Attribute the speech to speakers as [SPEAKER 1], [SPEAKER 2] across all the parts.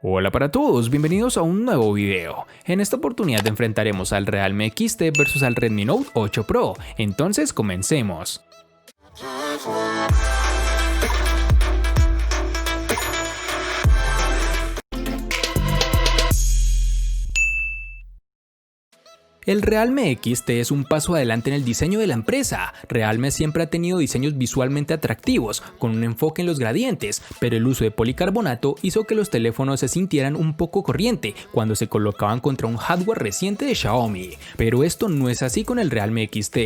[SPEAKER 1] Hola para todos, bienvenidos a un nuevo video. En esta oportunidad enfrentaremos al Realme XT versus al Redmi Note 8 Pro, entonces comencemos. El Realme XT es un paso adelante en el diseño de la empresa. Realme siempre ha tenido diseños visualmente atractivos, con un enfoque en los gradientes, pero el uso de policarbonato hizo que los teléfonos se sintieran un poco corriente cuando se colocaban contra un hardware reciente de Xiaomi. Pero esto no es así con el Realme XT.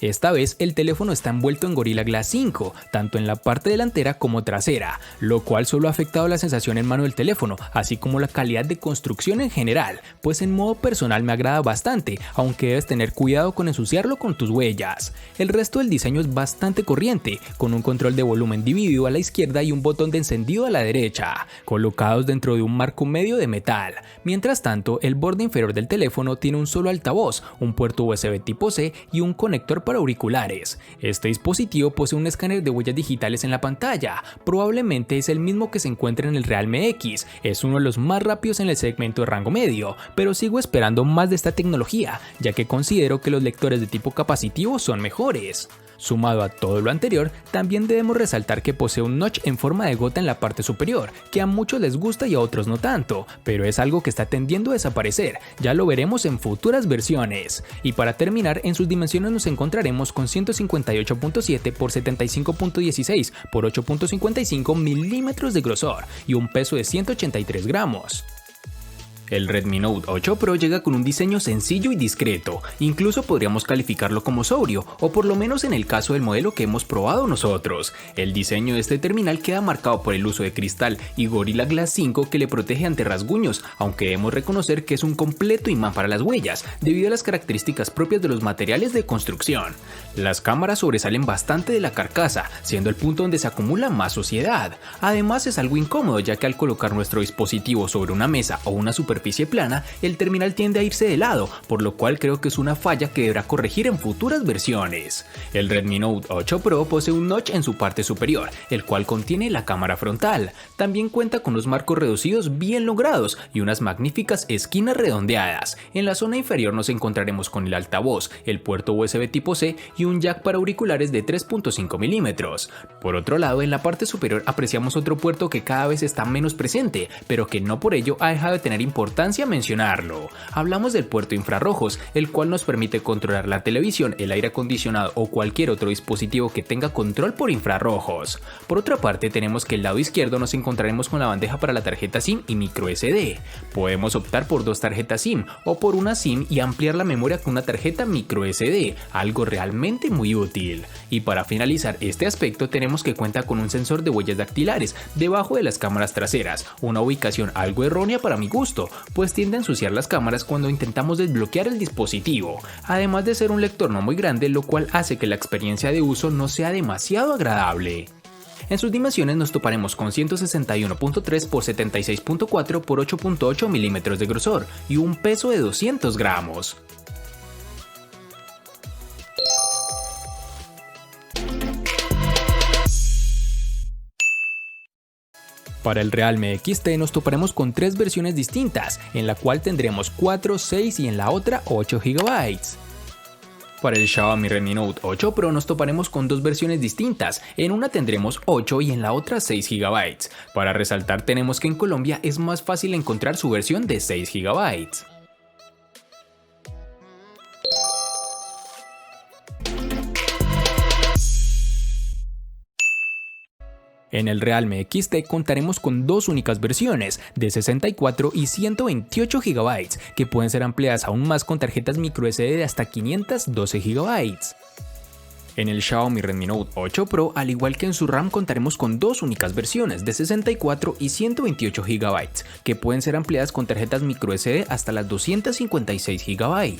[SPEAKER 1] Esta vez el teléfono está envuelto en Gorilla Glass 5, tanto en la parte delantera como trasera, lo cual solo ha afectado la sensación en mano del teléfono, así como la calidad de construcción en general, pues en modo personal me agrada bastante, aunque debes tener cuidado con ensuciarlo con tus huellas. El resto del diseño es bastante corriente, con un control de volumen dividido a la izquierda y un botón de encendido a la derecha, colocados dentro de un marco medio de metal. Mientras tanto, el borde inferior del teléfono tiene un solo altavoz, un puerto USB tipo C y un conector para auriculares. Este dispositivo posee un escáner de huellas digitales en la pantalla, probablemente es el mismo que se encuentra en el Realme X, es uno de los más rápidos en el segmento de rango medio, pero sigo esperando más de esta tecnología, ya que considero que los lectores de tipo capacitivo son mejores. Sumado a todo lo anterior, también debemos resaltar que posee un notch en forma de gota en la parte superior, que a muchos les gusta y a otros no tanto, pero es algo que está tendiendo a desaparecer, ya lo veremos en futuras versiones. Y para terminar, en sus dimensiones nos encontraremos con 158.7 por 75.16 por 8.55 milímetros de grosor y un peso de 183 gramos. El Redmi Note 8 Pro llega con un diseño sencillo y discreto, incluso podríamos calificarlo como sobrio, o por lo menos en el caso del modelo que hemos probado nosotros. El diseño de este terminal queda marcado por el uso de cristal y Gorilla Glass 5 que le protege ante rasguños, aunque debemos reconocer que es un completo imán para las huellas, debido a las características propias de los materiales de construcción. Las cámaras sobresalen bastante de la carcasa, siendo el punto donde se acumula más suciedad. Además es algo incómodo, ya que al colocar nuestro dispositivo sobre una mesa o una superficie plana, el terminal tiende a irse de lado, por lo cual creo que es una falla que deberá corregir en futuras versiones. El Redmi Note 8 Pro posee un notch en su parte superior, el cual contiene la cámara frontal. También cuenta con los marcos reducidos bien logrados y unas magníficas esquinas redondeadas. En la zona inferior nos encontraremos con el altavoz, el puerto USB tipo C y un jack para auriculares de 3.5 milímetros. Por otro lado, en la parte superior apreciamos otro puerto que cada vez está menos presente, pero que no por ello ha dejado de tener importancia mencionarlo. Hablamos del puerto infrarrojos, el cual nos permite controlar la televisión, el aire acondicionado o cualquier otro dispositivo que tenga control por infrarrojos. Por otra parte, tenemos que el lado izquierdo nos encontraremos con la bandeja para la tarjeta SIM y micro SD. Podemos optar por dos tarjetas SIM o por una SIM y ampliar la memoria con una tarjeta micro SD, algo realmente muy útil. Y para finalizar este aspecto, tenemos que cuenta con un sensor de huellas dactilares debajo de las cámaras traseras, una ubicación algo errónea para mi gusto, pues tiende a ensuciar las cámaras cuando intentamos desbloquear el dispositivo, además de ser un lector no muy grande, lo cual hace que la experiencia de uso no sea demasiado agradable. En sus dimensiones nos toparemos con 161.3 por 76.4 por 8.8 milímetros de grosor y un peso de 200 gramos. Para el Realme XT nos toparemos con tres versiones distintas, en la cual tendremos 4, 6 y en la otra 8 GB. Para el Xiaomi Redmi Note 8 Pro nos toparemos con dos versiones distintas, en una tendremos 8 y en la otra 6 GB. Para resaltar tenemos que en Colombia es más fácil encontrar su versión de 6 GB. En el Realme XT contaremos con dos únicas versiones, de 64 y 128 GB, que pueden ser ampliadas aún más con tarjetas microSD de hasta 512 GB. En el Xiaomi Redmi Note 8 Pro, al igual que en su RAM, contaremos con dos únicas versiones, de 64 y 128 GB, que pueden ser ampliadas con tarjetas microSD hasta las 256 GB.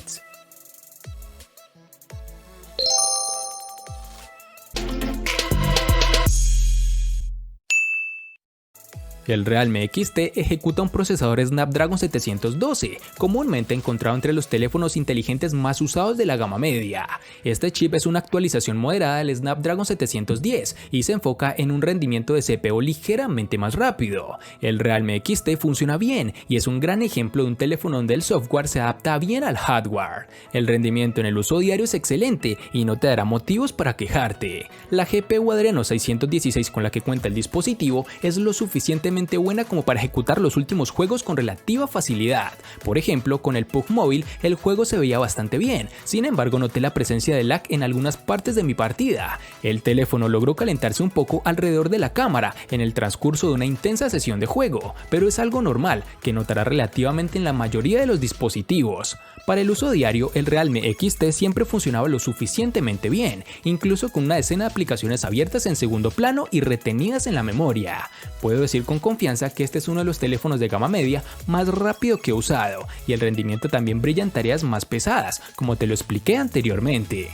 [SPEAKER 1] El Realme XT ejecuta un procesador Snapdragon 712, comúnmente encontrado entre los teléfonos inteligentes más usados de la gama media. Este chip es una actualización moderada del Snapdragon 710 y se enfoca en un rendimiento de CPU ligeramente más rápido. El Realme XT funciona bien y es un gran ejemplo de un teléfono donde el software se adapta bien al hardware. El rendimiento en el uso diario es excelente y no te dará motivos para quejarte. La GPU Adreno 616 con la que cuenta el dispositivo es lo suficientemente buena como para ejecutar los últimos juegos con relativa facilidad. Por ejemplo, con el PUBG Mobile el juego se veía bastante bien, sin embargo noté la presencia de lag en algunas partes de mi partida. El teléfono logró calentarse un poco alrededor de la cámara en el transcurso de una intensa sesión de juego, pero es algo normal que notará relativamente en la mayoría de los dispositivos. Para el uso diario, el Realme XT siempre funcionaba lo suficientemente bien, incluso con una decena de aplicaciones abiertas en segundo plano y retenidas en la memoria. Puedo decir con confianza que este es uno de los teléfonos de gama media más rápido que he usado, y el rendimiento también brilla en tareas más pesadas, como te lo expliqué anteriormente.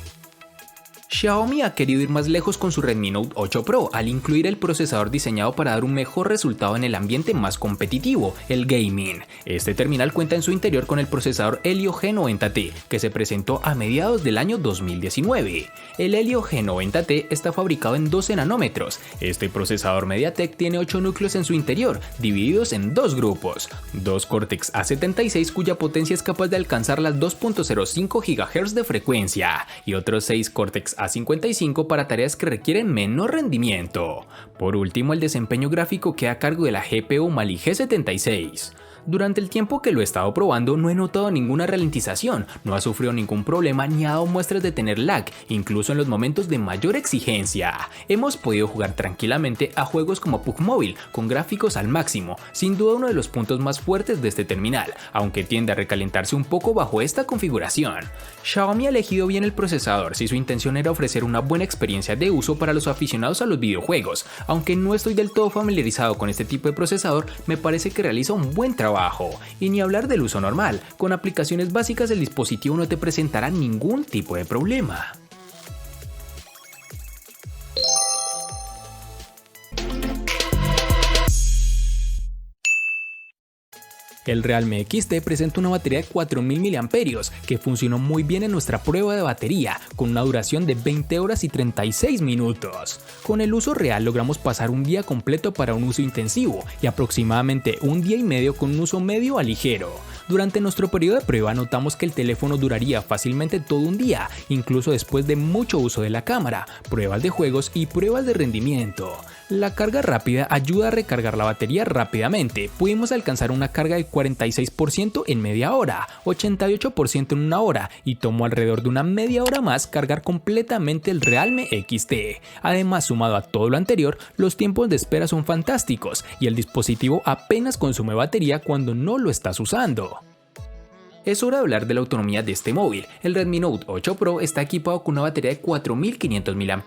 [SPEAKER 1] Xiaomi ha querido ir más lejos con su Redmi Note 8 Pro al incluir el procesador diseñado para dar un mejor resultado en el ambiente más competitivo, el gaming. Este terminal cuenta en su interior con el procesador Helio G90T, que se presentó a mediados del año 2019. El Helio G90T está fabricado en 12 nanómetros. Este procesador MediaTek tiene 8 núcleos en su interior, divididos en dos grupos. Dos Cortex A76 cuya potencia es capaz de alcanzar las 2.05 GHz de frecuencia y otros 6 Cortex A55 para tareas que requieren menor rendimiento. Por último, el desempeño gráfico queda a cargo de la GPU Mali G76. Durante el tiempo que lo he estado probando no he notado ninguna ralentización, no ha sufrido ningún problema ni ha dado muestras de tener lag, incluso en los momentos de mayor exigencia. Hemos podido jugar tranquilamente a juegos como PUBG Mobile con gráficos al máximo, sin duda uno de los puntos más fuertes de este terminal, aunque tiende a recalentarse un poco bajo esta configuración. Xiaomi ha elegido bien el procesador si su intención era ofrecer una buena experiencia de uso para los aficionados a los videojuegos. Aunque no estoy del todo familiarizado con este tipo de procesador, me parece que realiza un buen trabajo. Y ni hablar del uso normal, con aplicaciones básicas el dispositivo no te presentará ningún tipo de problema. El Realme XT presenta una batería de 4000 mAh que funcionó muy bien en nuestra prueba de batería, con una duración de 20 horas y 36 minutos. Con el uso real logramos pasar un día completo para un uso intensivo y aproximadamente un día y medio con un uso medio a ligero. Durante nuestro periodo de prueba notamos que el teléfono duraría fácilmente todo un día, incluso después de mucho uso de la cámara, pruebas de juegos y pruebas de rendimiento. La carga rápida ayuda a recargar la batería rápidamente. Pudimos alcanzar una carga de 46% en media hora, 88% en una hora y tomó alrededor de una media hora más cargar completamente el Realme XT. Además, sumado a todo lo anterior, los tiempos de espera son fantásticos y el dispositivo apenas consume batería cuando no lo estás usando. Es hora de hablar de la autonomía de este móvil. El Redmi Note 8 Pro está equipado con una batería de 4500 mAh,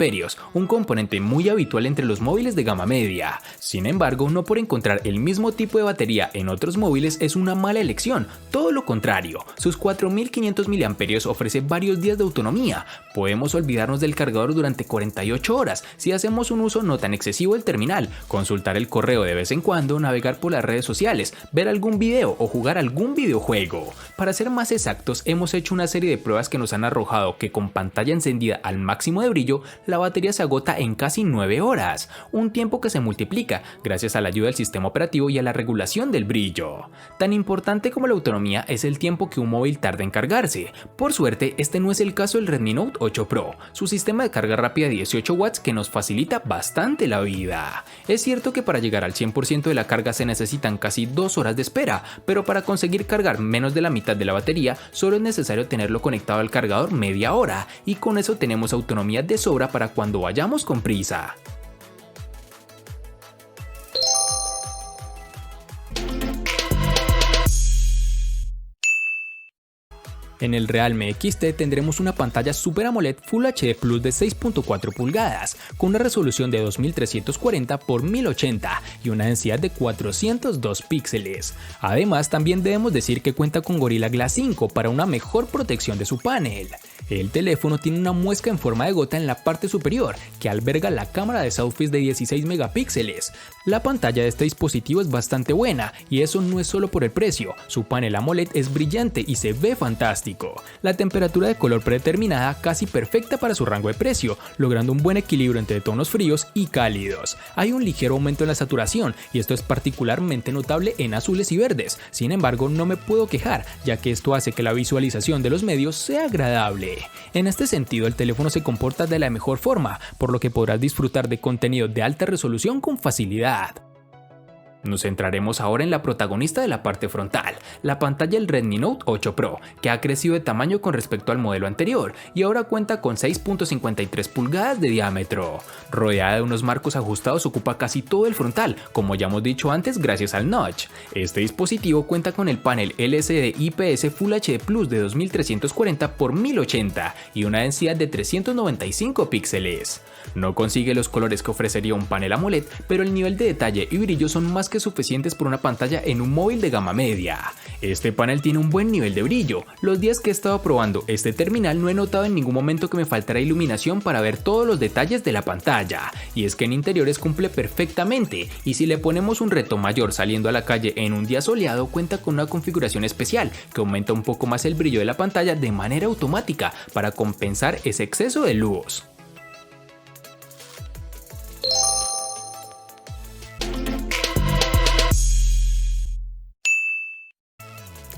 [SPEAKER 1] un componente muy habitual entre los móviles de gama media. Sin embargo, no por encontrar el mismo tipo de batería en otros móviles es una mala elección, todo lo contrario. Sus 4500 mAh ofrece varios días de autonomía. Podemos olvidarnos del cargador durante 48 horas si hacemos un uso no tan excesivo del terminal, consultar el correo de vez en cuando, navegar por las redes sociales, ver algún video o jugar algún videojuego. Para ser más exactos, hemos hecho una serie de pruebas que nos han arrojado que con pantalla encendida al máximo de brillo, la batería se agota en casi 9 horas, un tiempo que se multiplica gracias a la ayuda del sistema operativo y a la regulación del brillo. Tan importante como la autonomía es el tiempo que un móvil tarda en cargarse. Por suerte, este no es el caso del Redmi Note 8 Pro, su sistema de carga rápida de 18 watts que nos facilita bastante la vida. Es cierto que para llegar al 100% de la carga se necesitan casi 2 horas de espera, pero para conseguir cargar menos de la mitad de la batería solo es necesario tenerlo conectado al cargador media hora y con eso tenemos autonomía de sobra para cuando vayamos con prisa. En el Realme XT tendremos una pantalla Super AMOLED Full HD Plus de 6.4 pulgadas, con una resolución de 2340 x 1080 y una densidad de 402 píxeles. Además, también debemos decir que cuenta con Gorilla Glass 5 para una mejor protección de su panel. El teléfono tiene una muesca en forma de gota en la parte superior que alberga la cámara de selfies de 16 megapíxeles. La pantalla de este dispositivo es bastante buena y eso no es solo por el precio, su panel AMOLED es brillante y se ve fantástico. La temperatura de color predeterminada casi perfecta para su rango de precio, logrando un buen equilibrio entre tonos fríos y cálidos. Hay un ligero aumento en la saturación y esto es particularmente notable en azules y verdes, sin embargo no me puedo quejar ya que esto hace que la visualización de los medios sea agradable. En este sentido, el teléfono se comporta de la mejor forma, por lo que podrás disfrutar de contenido de alta resolución con facilidad. Nos centraremos ahora en la protagonista de la parte frontal, la pantalla del Redmi Note 8 Pro, que ha crecido de tamaño con respecto al modelo anterior y ahora cuenta con 6.53 pulgadas de diámetro. Rodeada de unos marcos ajustados ocupa casi todo el frontal, como ya hemos dicho antes gracias al notch. Este dispositivo cuenta con el panel LCD IPS Full HD Plus de 2340 x 1080 y una densidad de 395 píxeles. No consigue los colores que ofrecería un panel AMOLED, pero el nivel de detalle y brillo son más que suficientes por una pantalla en un móvil de gama media. Este panel tiene un buen nivel de brillo. Los días que he estado probando este terminal no he notado en ningún momento que me faltara iluminación para ver todos los detalles de la pantalla, y es que en interiores cumple perfectamente, y si le ponemos un reto mayor saliendo a la calle en un día soleado, cuenta con una configuración especial que aumenta un poco más el brillo de la pantalla de manera automática para compensar ese exceso de luz.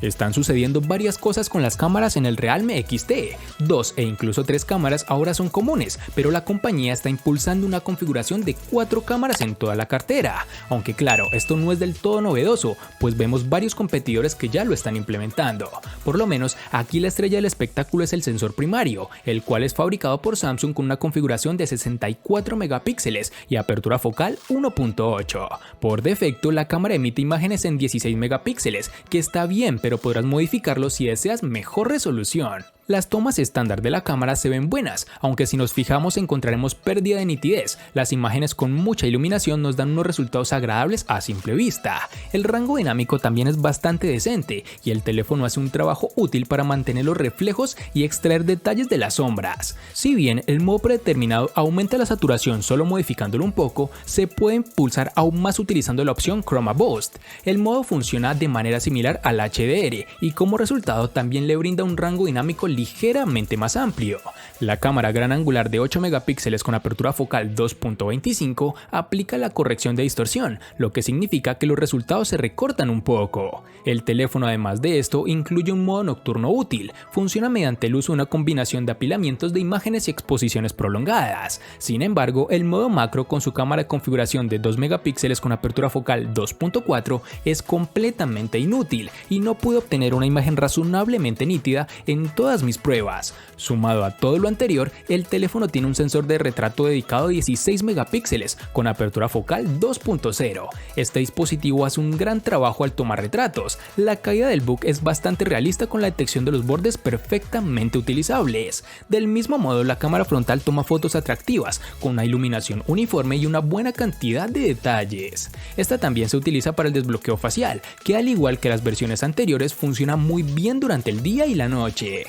[SPEAKER 1] Están sucediendo varias cosas con las cámaras en el Realme XT. 2 e incluso 3 cámaras ahora son comunes, pero la compañía está impulsando una configuración de 4 cámaras en toda la cartera. Aunque claro, esto no es del todo novedoso, pues vemos varios competidores que ya lo están implementando. Por lo menos, aquí la estrella del espectáculo es el sensor primario, el cual es fabricado por Samsung con una configuración de 64 megapíxeles y apertura focal 1.8. Por defecto, la cámara emite imágenes en 16 megapíxeles, que está bien, pero podrás modificarlo si deseas mejor resolución. Las tomas estándar de la cámara se ven buenas, aunque si nos fijamos encontraremos pérdida de nitidez. Las imágenes con mucha iluminación nos dan unos resultados agradables a simple vista. El rango dinámico también es bastante decente y el teléfono hace un trabajo útil para mantener los reflejos y extraer detalles de las sombras. Si bien el modo predeterminado aumenta la saturación solo modificándolo un poco, se puede impulsar aún más utilizando la opción Chroma Boost. El modo funciona de manera similar al HDR y como resultado también le brinda un rango dinámico ligeramente más amplio. La cámara gran angular de 8 megapíxeles con apertura focal 2.25 aplica la corrección de distorsión, lo que significa que los resultados se recortan un poco. El teléfono además de esto incluye un modo nocturno útil, funciona mediante el uso de una combinación de apilamientos de imágenes y exposiciones prolongadas. Sin embargo, el modo macro con su cámara de configuración de 2 megapíxeles con apertura focal 2.4 es completamente inútil y no pude obtener una imagen razonablemente nítida en todas mis pruebas. Sumado a todo lo anterior, el teléfono tiene un sensor de retrato dedicado de 16 megapíxeles con apertura focal 2.0. Este dispositivo hace un gran trabajo al tomar retratos. La caída del book es bastante realista con la detección de los bordes perfectamente utilizables. Del mismo modo, la cámara frontal toma fotos atractivas con una iluminación uniforme y una buena cantidad de detalles. Esta también se utiliza para el desbloqueo facial, que al igual que las versiones anteriores funciona muy bien durante el día y la noche.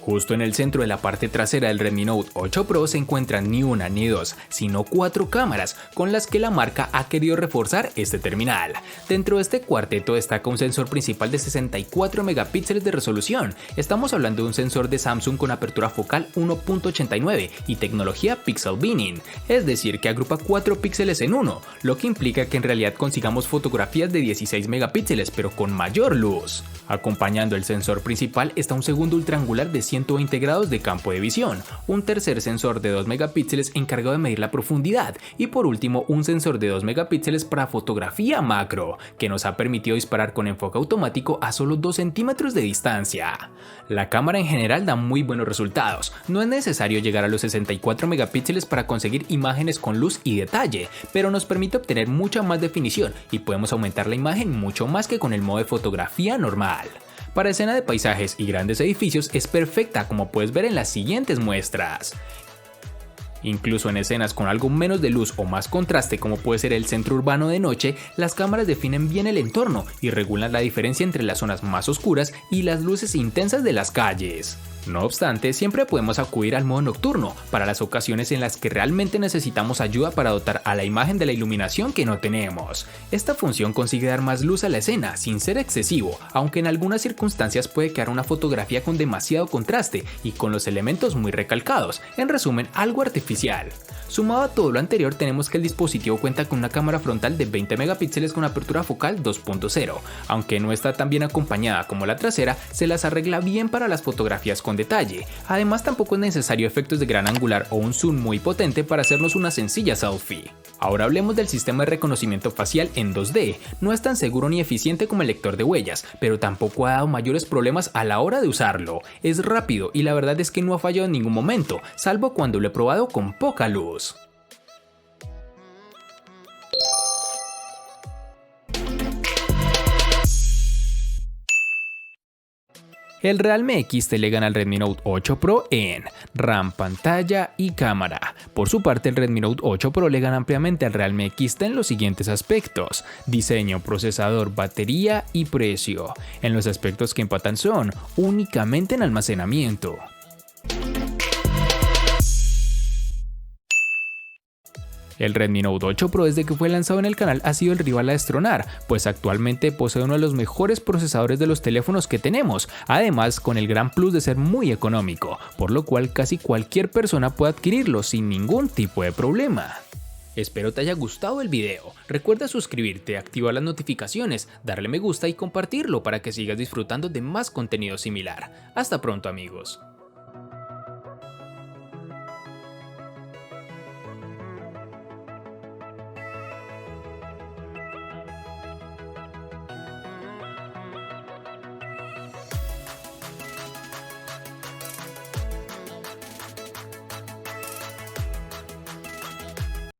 [SPEAKER 1] Justo en el centro de la parte trasera del Redmi Note 8 Pro se encuentran ni una ni dos, sino 4 cámaras con las que la marca ha querido reforzar este terminal. Dentro de este cuarteto destaca un sensor principal de 64 megapíxeles de resolución. Estamos hablando de un sensor de Samsung con apertura focal 1.89 y tecnología Pixel Binning, es decir que agrupa 4 píxeles en uno, lo que implica que en realidad consigamos fotografías de 16 megapíxeles pero con mayor luz. Acompañando el sensor principal está un segundo ultraangular de 120 grados de campo de visión, un tercer sensor de 2 megapíxeles encargado de medir la profundidad y por último un sensor de 2 megapíxeles para fotografía macro, que nos ha permitido disparar con enfoque automático a solo 2 centímetros de distancia. La cámara en general da muy buenos resultados, no es necesario llegar a los 64 megapíxeles para conseguir imágenes con luz y detalle, pero nos permite obtener mucha más definición y podemos aumentar la imagen mucho más que con el modo de fotografía normal. Para escena de paisajes y grandes edificios es perfecta, como puedes ver en las siguientes muestras. Incluso en escenas con algo menos de luz o más contraste, como puede ser el centro urbano de noche, las cámaras definen bien el entorno y regulan la diferencia entre las zonas más oscuras y las luces intensas de las calles. No obstante, siempre podemos acudir al modo nocturno para las ocasiones en las que realmente necesitamos ayuda para dotar a la imagen de la iluminación que no tenemos. Esta función consigue dar más luz a la escena sin ser excesivo, aunque en algunas circunstancias puede quedar una fotografía con demasiado contraste y con los elementos muy recalcados, en resumen, algo artificial. Sumado a todo lo anterior, tenemos que el dispositivo cuenta con una cámara frontal de 20 megapíxeles con apertura focal 2.0, aunque no está tan bien acompañada como la trasera, se las arregla bien para las fotografías con detalle. Además, tampoco es necesario efectos de gran angular o un zoom muy potente para hacernos una sencilla selfie. Ahora hablemos del sistema de reconocimiento facial en 2D. No es tan seguro ni eficiente como el lector de huellas, pero tampoco ha dado mayores problemas a la hora de usarlo. Es rápido y la verdad es que no ha fallado en ningún momento, salvo cuando lo he probado con poca luz. El Realme XT le gana al Redmi Note 8 Pro en RAM, pantalla y cámara. Por su parte, el Redmi Note 8 Pro le gana ampliamente al Realme XT en los siguientes aspectos: diseño, procesador, batería y precio. En los aspectos que empatan son únicamente en almacenamiento. El Redmi Note 8 Pro desde que fue lanzado en el canal ha sido el rival a destronar, pues actualmente posee uno de los mejores procesadores de los teléfonos que tenemos, además con el gran plus de ser muy económico, por lo cual casi cualquier persona puede adquirirlo sin ningún tipo de problema. Espero te haya gustado el video, recuerda suscribirte, activar las notificaciones, darle me gusta y compartirlo para que sigas disfrutando de más contenido similar. Hasta pronto amigos.